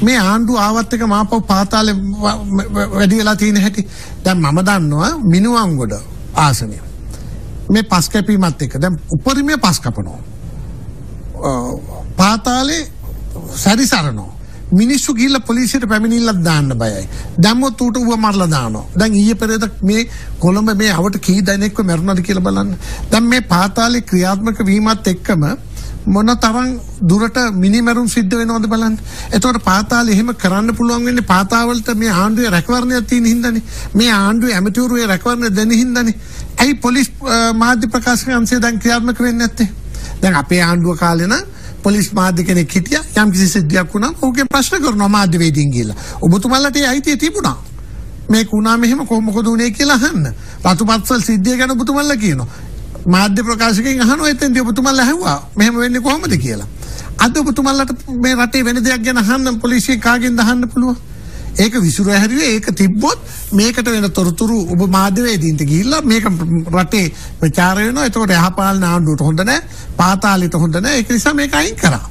මේ ආණ්ඩුව ආවත් එක මාපව පාතාලේ වැඩි වෙලා තියෙන හැටි දැන් මම දන්නවා මිනුවන්ගොඩ ආසනය මේ පස් කැපීමත් එක්ක දැන් උපරිමයේ පස් කපනවා පාතාලේ සැරිසරනවා මිනිස්සු ගිහිල්ලා පොලිසියට පැමිණිල්ලක් දාන්න බයයි දැම්මොත් ඌට ඌව මරලා දානවා දැන් ඊයේ පෙරේද මේ කොළඹ මේ අවට කී දෙනෙක්ව මැරුණාද කියලා බලන්න දැන් මේ පාතාලේ ක්‍රියාත්මක වීමත් එක්කම මොන තරම් දුරට මිනිමරුන් සිද්ධ වෙනවද බලන්න. එතකොට පාතාලේ එහෙම කරන්න පුළුවන් වෙන්නේ පාතාවලට මේ ආණ්ඩුවේ රැකවරණයක් තියෙන හින්දානේ. මේ ආණ්ඩුවේ ඇමතිවරුගේ රැකවරණ දෙන හින්දානේ. ඇයි පොලිස් මාධ්‍ය ප්‍රකාශක අංශය දැන් ක්‍රියාත්මක වෙන්නේ නැත්තේ? දැන් අපේ ආණ්ඩුව කාලේ නම් පොලිස් මාධ්‍ය කෙනෙක් හිටියා යම් කිසි සිද්ධියක් වුණා ඔහුගේ ප්‍රශ්න කරනවා මාධ්‍යවේදීන් ගිහලා. ඔබතුමාලට ඒ අයිතිය තිබුණා. මේක වුණා මෙහෙම මොකද උනේ කියලා අහන්න. රතුපත්සල් සිද්ධිය ගැන ඔබතුමාලා කියනවා. මාධ්‍ය ප්‍රකාශකයන් අහනවා එතෙන්දී ඔබතුමාලා ඇහුවා මෙහෙම වෙන්නේ කොහොමද කියලා. අද ඔබතුමාලාට මේ රටේ වෙන දෙයක් ගැන අහන්න පොලිසිය කාගෙන්ද අහන්න පුළුවන්. ඒක විසුරු හැරියේ ඒක තිබ්බොත් මේකට වෙන තොරතුරු ඔබ මාධ්‍යවේදීන්ට ගිහිල්ලා මේක රටේ ප්‍රචාර වෙනවා. එතකොට යහපාලන ආණ්ඩුවට හොඳ නැහැ. පාතාලෙට හොඳ නැහැ. ඒක නිසා මේක අයින් කරා.